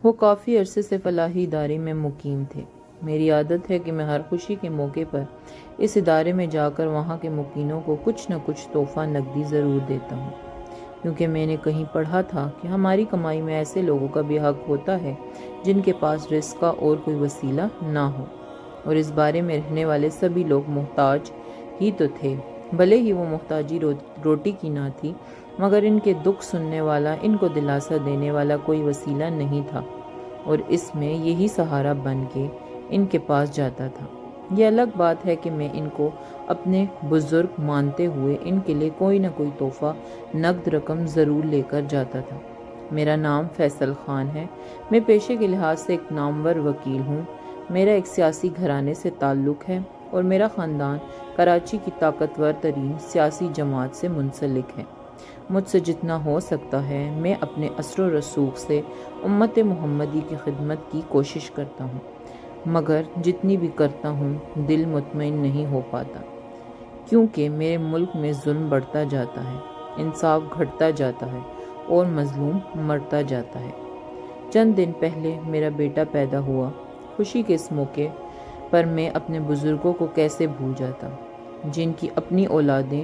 وہ کافی عرصے سے فلاحی ادارے میں مقیم تھے۔ میری عادت ہے کہ میں ہر خوشی کے موقع پر اس ادارے میں جا کر وہاں کے مقیموں کو کچھ نہ کچھ تحفہ نقدی ضرور دیتا ہوں، کیونکہ میں نے کہیں پڑھا تھا کہ ہماری کمائی میں ایسے لوگوں کا بھی حق ہوتا ہے جن کے پاس رزق کا اور کوئی وسیلہ نہ ہو، اور اس بارے میں رہنے والے سبھی لوگ محتاج ہی تو تھے، بھلے ہی وہ محتاجی روٹی کی نہ تھی، مگر ان کے دکھ سننے والا، ان کو دلاسا دینے والا کوئی وسیلہ نہیں تھا، اور اس میں یہی سہارا بن کے ان کے پاس جاتا تھا۔ یہ الگ بات ہے کہ میں ان کو اپنے بزرگ مانتے ہوئے ان کے لیے کوئی نہ کوئی تحفہ نقد رقم ضرور لے کر جاتا تھا۔ میرا نام فیصل خان ہے۔ میں پیشے کے لحاظ سے ایک نامور وکیل ہوں۔ میرا ایک سیاسی گھرانے سے تعلق ہے اور میرا خاندان کراچی کی طاقتور ترین سیاسی جماعت سے منسلک ہے۔ مجھ سے جتنا ہو سکتا ہے میں اپنے اثر و رسوخ سے امت محمدی کی خدمت کی کوشش کرتا ہوں، مگر جتنی بھی کرتا ہوں دل مطمئن نہیں ہو پاتا، کیونکہ میرے ملک میں ظلم بڑھتا جاتا ہے، انصاف گھٹتا جاتا ہے اور مظلوم مرتا جاتا ہے۔ چند دن پہلے میرا بیٹا پیدا ہوا۔ خوشی کے اس موقع پر میں اپنے بزرگوں کو کیسے بھول جاتا، جن کی اپنی اولادیں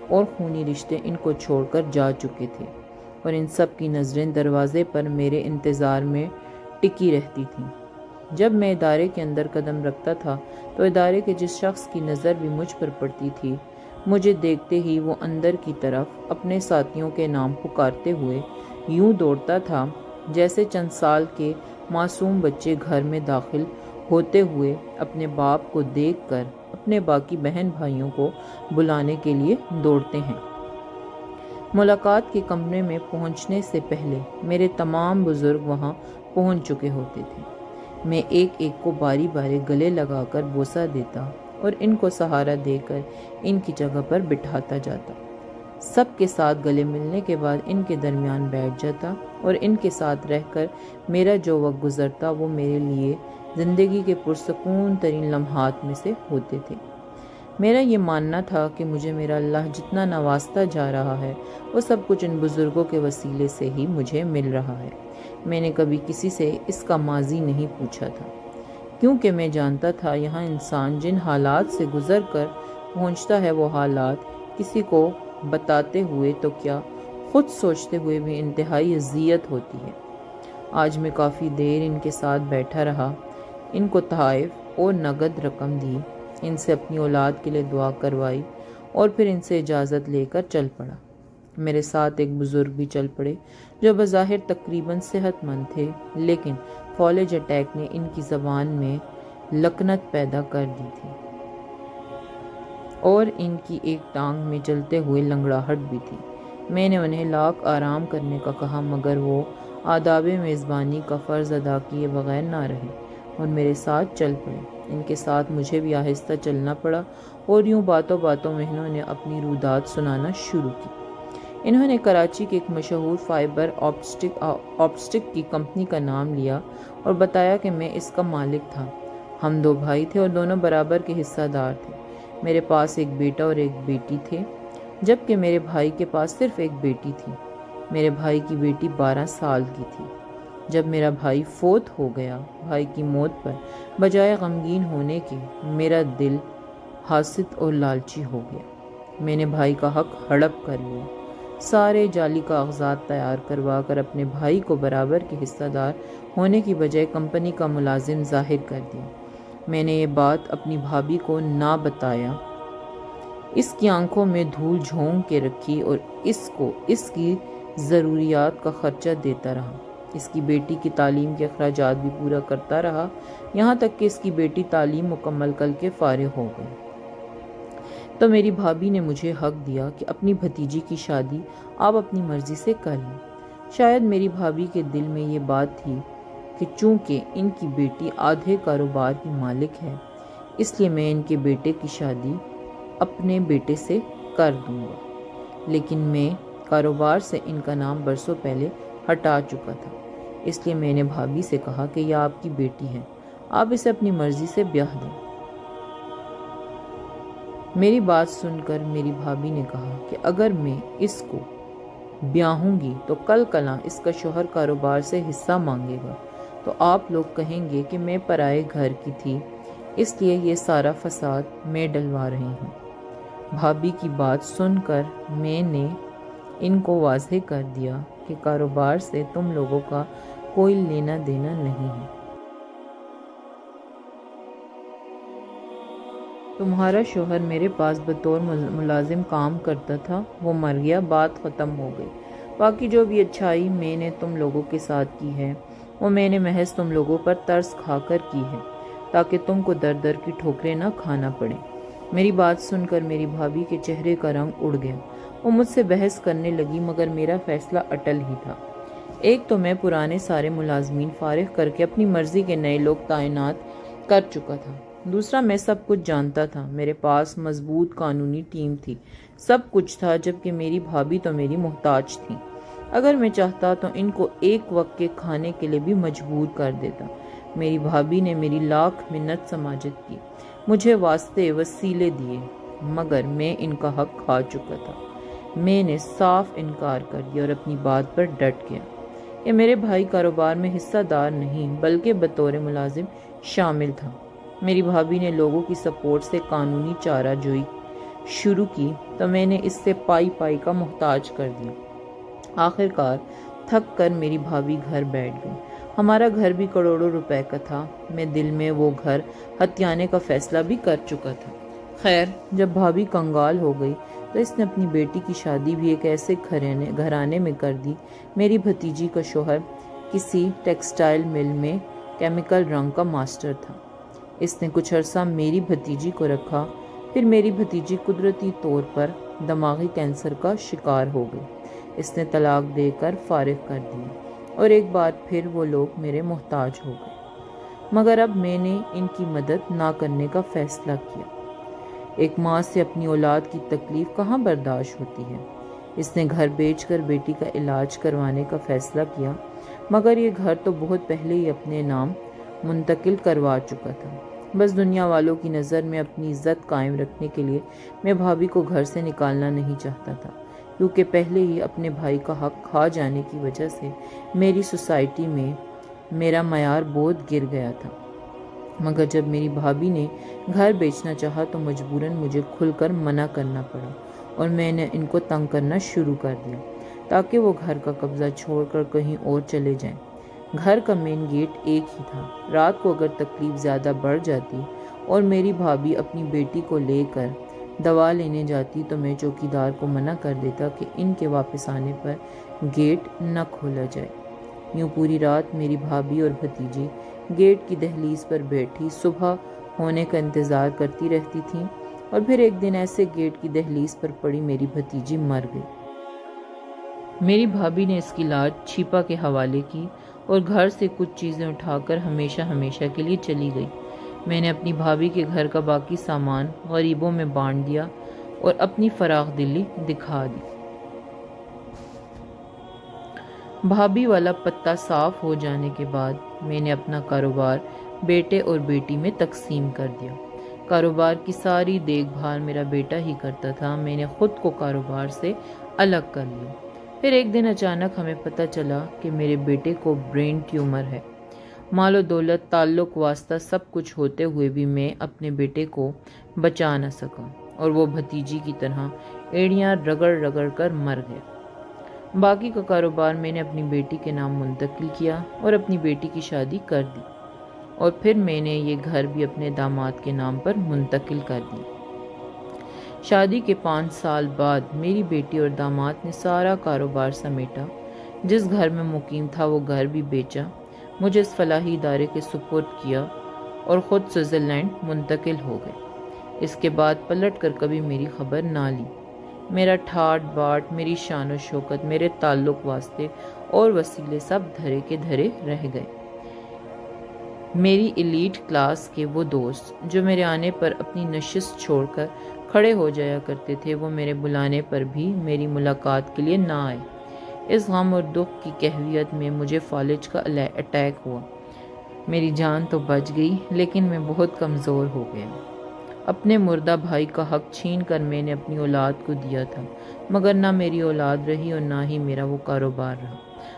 اور خونی رشتے ان کو چھوڑ کر جا چکے تھے، اور ان سب کی نظریں دروازے پر میرے انتظار میں ٹکی رہتی تھیں۔ جب میں ادارے کے اندر قدم رکھتا تھا تو ادارے کے جس شخص کی نظر بھی مجھ پر پڑتی تھی، مجھے دیکھتے ہی وہ اندر کی طرف اپنے ساتھیوں کے نام پکارتے ہوئے یوں دوڑتا تھا جیسے چند سال کے معصوم بچے گھر میں داخل ہوتے ہوئے اپنے باپ کو دیکھ کر اپنے باقی بہن بھائیوں کو بلانے کے لیے دوڑتے ہیں۔ ملاقات کے کمرے میں پہنچنے سے پہلے میرے تمام بزرگ وہاں پہنچ چکے ہوتے تھے۔ میں ایک ایک کو باری باری گلے لگا کر بوسہ دیتا اور ان کو سہارا دے کر ان کی جگہ پر بٹھاتا جاتا۔ سب کے ساتھ گلے ملنے کے بعد ان کے درمیان بیٹھ جاتا اور ان کے ساتھ رہ کر میرا جو وقت گزرتا وہ میرے لیے زندگی کے پرسکون ترین لمحات میں سے ہوتے تھے۔ میرا یہ ماننا تھا کہ مجھے میرا اللہ جتنا نوازتا جا رہا ہے وہ سب کچھ ان بزرگوں کے وسیلے سے ہی مجھے مل رہا ہے۔ میں نے کبھی کسی سے اس کا ماضی نہیں پوچھا تھا، کیونکہ میں جانتا تھا یہاں انسان جن حالات سے گزر کر پہنچتا ہے وہ حالات کسی کو بتاتے ہوئے تو کیا، خود سوچتے ہوئے بھی انتہائی اذیت ہوتی ہے۔ آج میں کافی دیر ان کے ساتھ بیٹھا رہا، ان کو تحائف اور نقد رقم دی، ان سے اپنی اولاد کے لیے دعا کروائی اور پھر ان سے اجازت لے کر چل پڑا۔ میرے ساتھ ایک بزرگ بھی چل پڑے جو بظاہر تقریباً صحت مند تھے، لیکن فالج اٹیک نے ان کی زبان میں لکنت پیدا کر دی تھی اور ان کی ایک ٹانگ میں چلتے ہوئے لنگڑاہٹ بھی تھی۔ میں نے انہیں لاکھ آرام کرنے کا کہا، مگر وہ آداب میزبانی کا فرض ادا کیے بغیر نہ رہے اور میرے ساتھ چل پڑے۔ ان کے ساتھ مجھے بھی آہستہ چلنا پڑا اور یوں باتوں باتوں میں انہوں نے اپنی رودات سنانا شروع کی۔ انہوں نے کراچی کے ایک مشہور فائبر آپٹک کی کمپنی کا نام لیا اور بتایا کہ میں اس کا مالک تھا۔ ہم دو بھائی تھے اور دونوں برابر کے حصہ دار تھے۔ میرے پاس ایک بیٹا اور ایک بیٹی تھے، جبکہ میرے بھائی کے پاس صرف ایک بیٹی تھی۔ میرے بھائی کی بیٹی 12 سال کی تھی۔ جب میرا بھائی فوت ہو گیا، بھائی کی موت پر بجائے غمگین ہونے کے میرا دل حاسد اور لالچی ہو گیا۔ میں نے بھائی کا حق ہڑپ کر لیا، سارے جعلی کاغذات تیار کروا کر اپنے بھائی کو برابر کے حصہ دار ہونے کی بجائے کمپنی کا ملازم ظاہر کر دیا۔ میں نے یہ بات اپنی بھابھی کو نہ بتایا، اس کی آنکھوں میں دھول جھونک کے رکھی اور اس کو اس کی ضروریات کا خرچہ دیتا رہا، اس کی بیٹی کی تعلیم کے اخراجات بھی پورا کرتا رہا، یہاں تک کہ اس کی بیٹی تعلیم مکمل کر کے فارغ ہو گئی۔ تو میری بھابھی نے مجھے حق دیا کہ اپنی بھتیجی کی شادی آپ اپنی مرضی سے کر لیں۔ شاید میری بھابھی کے دل میں یہ بات تھی کہ چونکہ ان کی بیٹی آدھے کاروبار کی مالک ہے، اس لیے میں ان کے بیٹے کی شادی اپنے بیٹے سے کر دوں گا، لیکن میں کاروبار سے ان کا نام برسوں پہلے ہٹا چکا تھا۔ اس لیے میں نے بھابھی سے کہا کہ یہ آپ کی بیٹی ہے، آپ اسے اپنی مرضی سے بیاہ دیں۔ میری بات سن کر میری بھابھی نے کہا کہ اگر میں اس کو بیاہوں گی تو کل کلاں اس کا شوہر کاروبار سے حصہ مانگے گا، تو آپ لوگ کہیں گے کہ میں پرائے گھر کی تھی، اس لیے یہ سارا فساد میں ڈلوا رہی ہوں۔ بھابھی کی بات سن کر میں نے ان کو واضح کر دیا کہ کاروبار سے تم لوگوں کا کوئی لینا دینا نہیں ہے۔ تمہارا شوہر میرے پاس بطور ملازم کام کرتا تھا، وہ مر گیا، بات ختم ہو گئی۔ باقی جو بھی اچھائی میں نے تم لوگوں کے ساتھ کی ہے وہ میں نے محض تم لوگوں پر ترس کھا کر کی ہے، تاکہ تم کو در در کی ٹھوکریں نہ کھانا پڑے۔ میری بات سن کر میری بھابھی کے چہرے کا رنگ اڑ گیا۔ وہ مجھ سے بحث کرنے لگی، مگر میرا فیصلہ اٹل ہی تھا۔ ایک تو میں پرانے سارے ملازمین فارغ کر کے اپنی مرضی کے نئے لوگ تعینات کر چکا تھا۔ دوسرا، میں سب کچھ جانتا تھا، میرے پاس مضبوط قانونی ٹیم تھی، سب کچھ تھا، جبکہ میری بھابھی تو میری محتاج تھی۔ اگر میں چاہتا تو ان کو ایک وقت کے کھانے کے لیے بھی مجبور کر دیتا۔ میری بھابھی نے میری لاکھ منت سماجت کی، مجھے واسطے وسیلے دیے، مگر میں ان کا حق کھا چکا تھا۔ میں نے صاف انکار کر دیا اور اپنی بات پر ڈٹ گیا کہ میرے بھائی کاروبار میں حصہ دار نہیں بلکہ بطور ملازم شامل تھا۔ میری بھابھی نے لوگوں کی سپورٹ سے قانونی چارہ جوئی شروع کی تو میں نے اس سے پائی پائی کا محتاج کر دیا۔ آخر کار تھک کر میری بھابھی گھر بیٹھ گئی۔ ہمارا گھر بھی کروڑوں روپے کا تھا، میں دل میں وہ گھر ہتھیانے کا فیصلہ بھی کر چکا تھا۔ خیر، جب بھابھی کنگال ہو گئی تو اس نے اپنی بیٹی کی شادی بھی ایک ایسے گھرانے میں کر دی۔ میری بھتیجی کا شوہر کسی ٹیکسٹائل مل میں کیمیکل رنگ کا ماسٹر تھا۔ اس نے کچھ عرصہ میری بھتیجی کو رکھا، پھر میری بھتیجی قدرتی طور پر دماغی کینسر کا شکار ہو گئی۔ اس نے طلاق دے کر فارغ کر دیا اور ایک بار پھر وہ لوگ میرے محتاج ہو گئے۔ مگر اب میں نے ان کی مدد نہ کرنے کا فیصلہ کیا۔ ایک ماں سے اپنی اولاد کی تکلیف کہاں برداشت ہوتی ہے۔ اس نے گھر بیچ کر بیٹی کا علاج کروانے کا فیصلہ کیا، مگر یہ گھر تو بہت پہلے ہی اپنے نام منتقل کروا چکا تھا۔ بس دنیا والوں کی نظر میں اپنی عزت قائم رکھنے کے لیے میں بھابھی کو گھر سے نکالنا نہیں چاہتا تھا، کیونکہ پہلے ہی اپنے بھائی کا حق کھا جانے کی وجہ سے میری سوسائٹی میں میرا معیار بہت گر گیا تھا۔ مگر جب میری بھابھی نے گھر بیچنا چاہا تو مجبوراً مجھے کھل کر منع کرنا پڑا اور میں نے ان کو تنگ کرنا شروع کر دیا تاکہ وہ گھر کا قبضہ چھوڑ کر کہیں اور چلے جائیں۔ گھر کا مین گیٹ ایک ہی تھا۔ رات کو اگر تکلیف زیادہ بڑھ جاتی اور میری بھابھی اپنی بیٹی کو لے کر دوا لینے جاتی تو میں چوکیدار کو منع کر دیتا کہ ان کے واپس آنے پر گیٹ نہ کھولا جائے۔ یوں پوری رات میری بھابھی اور بھتیجی گیٹ کی دہلیز پر بیٹھی صبح ہونے کا انتظار کرتی رہتی تھیں، اور پھر ایک دن ایسے گیٹ کی دہلیز پر پڑی میری بھتیجی مر گئی۔ میری بھابھی نے اس کی لاش چھیپا کے حوالے کی اور گھر سے کچھ چیزیں اٹھا کر ہمیشہ ہمیشہ کے لیے چلی گئی۔ میں نے اپنی بھابھی کے گھر کا باقی سامان غریبوں میں بانٹ دیا اور اپنی فراخ دلی دکھا دی۔ بھابھی والا پتہ صاف ہو جانے کے بعد میں نے اپنا کاروبار بیٹے اور بیٹی میں تقسیم کر دیا۔ کاروبار کی ساری دیکھ بھال میرا بیٹا ہی کرتا تھا، میں نے خود کو کاروبار سے الگ کر لیا۔ پھر ایک دن اچانک ہمیں پتہ چلا کہ میرے بیٹے کو برین ٹیومر ہے۔ مال و دولت، تعلق واسطہ سب کچھ ہوتے ہوئے بھی میں اپنے بیٹے کو بچا نہ سکا اور وہ بھتیجی کی طرح ایڑیاں رگڑ رگڑ کر مر گیا۔ باقی کا کاروبار میں نے اپنی بیٹی کے نام منتقل کیا اور اپنی بیٹی کی شادی کر دی، اور پھر میں نے یہ گھر بھی اپنے داماد کے نام پر منتقل کر دی۔ شادی کے 5 سال بعد میری بیٹی اور داماد نے سارا کاروبار سمیٹا۔ جس گھر میں مقیم تھا وہ گھر بھی بیچا، مجھے اس فلاحی ادارے کے سپرد کیا اور خود سوئٹزرلینڈ منتقل ہو گئے۔ اس کے بعد پلٹ کر کبھی میری خبر نہ لی۔ میرا ٹھاٹ باٹ، میری شان و شوکت، میرے تعلق واسطے اور وسیلے سب دھرے کے دھرے رہ گئے۔ میری ایلیٹ کلاس کے وہ دوست جو میرے آنے پر اپنی نشست چھوڑ کر کھڑے ہو جایا کرتے تھے، وہ میرے بلانے پر بھی میری ملاقات کے لیے نہ آئے۔ اس غم اور دکھ کی کیفیت میں مجھے فالج کا اٹیک ہوا۔ میری جان تو بچ گئی، لیکن میں بہت کمزور ہو گیا۔ اپنے مردہ بھائی کا حق چھین کر میں نے اپنی اولاد کو دیا تھا، مگر نہ میری اولاد رہی اور نہ ہی میرا وہ کاروبار رہا۔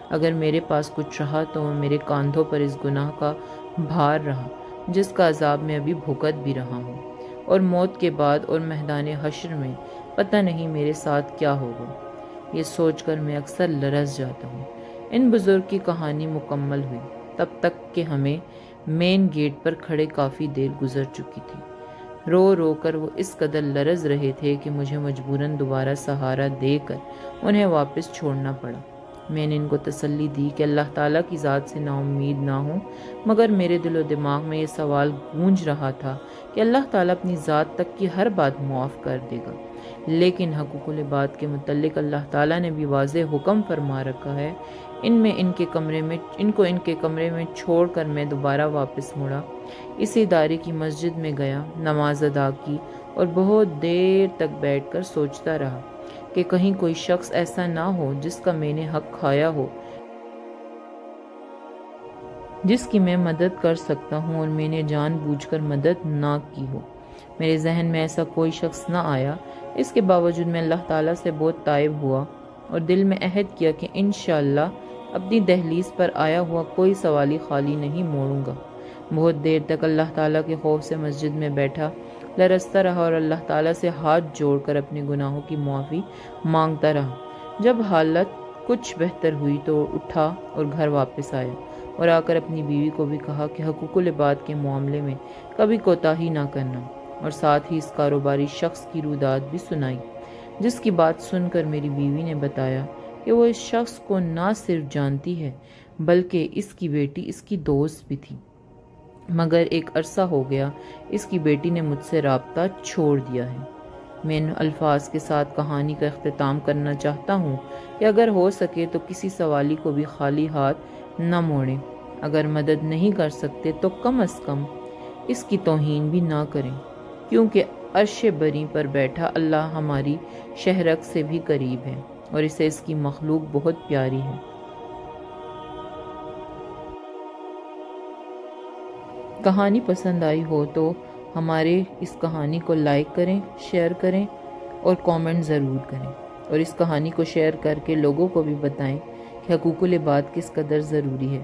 اگر میرے پاس کچھ رہا تو وہ میرے کاندھوں پر اس گناہ کا بھار رہا جس کا عذاب میں ابھی بھگت بھی رہا ہوں، اور موت کے بعد اور میدان حشر میں پتہ نہیں میرے ساتھ کیا ہوگا۔ یہ سوچ کر میں اکثر لرز جاتا ہوں۔ ان بزرگ کی کہانی مکمل ہوئی تب تک کہ ہمیں مین گیٹ پر کھڑے کافی دیر گزر چکی تھی۔ رو رو کر وہ اس قدر لرز رہے تھے کہ مجھے مجبوراً دوبارہ سہارا دے کر انہیں واپس چھوڑنا پڑا۔ میں نے ان کو تسلی دی کہ اللہ تعالیٰ کی ذات سے نا امید نہ ہوں، مگر میرے دل و دماغ میں یہ سوال گونج رہا تھا کہ اللہ تعالیٰ اپنی ذات تک کی ہر بات معاف کر دے گا، لیکن حقوق العباد کے متعلق اللہ تعالیٰ نے بھی واضح حکم فرما رکھا ہے۔ ان کے کمرے میں چھوڑ کر میں دوبارہ واپس مڑا، اسی ادارے کی مسجد میں گیا، نماز ادا کی اور بہت دیر تک بیٹھ کر سوچتا رہا کہ کہیں کوئی شخص ایسا نہ ہو جس کا میں نے حق کھایا ہو، جس کی میں مدد کر سکتا ہوں اور میں نے جان بوجھ کر مدد نہ کی ہو۔ میرے ذہن میں ایسا کوئی شخص نہ آیا۔ اس کے باوجود میں اللہ تعالیٰ سے بہت تائب ہوا اور دل میں عہد کیا کہ انشاءاللہ اپنی دہلیز پر آیا ہوا کوئی سوالی خالی نہیں موڑوں گا۔ بہت دیر تک اللہ تعالیٰ کے خوف سے مسجد میں بیٹھا لرزتا رہا اور اللہ تعالیٰ سے ہاتھ جوڑ کر اپنے گناہوں کی معافی مانگتا رہا۔ جب حالت کچھ بہتر ہوئی تو اٹھا اور گھر واپس آیا اور آ کر اپنی بیوی کو بھی کہا کہ حقوق العباد کے معاملے میں کبھی کوتاہی نہ کرنا، اور ساتھ ہی اس کاروباری شخص کی روداد بھی سنائی، جس کی بات سن کر میری بیوی نے بتایا کہ وہ اس شخص کو نہ صرف جانتی ہے بلکہ اس کی بیٹی اس کی دوست بھی تھی، مگر ایک عرصہ ہو گیا اس کی بیٹی نے مجھ سے رابطہ چھوڑ دیا ہے۔ میں ان الفاظ کے ساتھ کہانی کا اختتام کرنا چاہتا ہوں کہ اگر ہو سکے تو کسی سوالی کو بھی خالی ہاتھ نہ موڑیں، اگر مدد نہیں کر سکتے تو کم از کم اس کی توہین بھی نہ کریں، کیونکہ عرش بری پر بیٹھا اللہ ہماری شہرک سے بھی قریب ہے اور اسے اس کی مخلوق بہت پیاری ہے۔ کہانی پسند آئی ہو تو ہمارے اس کہانی کو لائک کریں، شیئر کریں اور کامنٹ ضرور کریں، اور اس کہانی کو شیئر کر کے لوگوں کو بھی بتائیں کہ حقوق العباد کس قدر ضروری ہے۔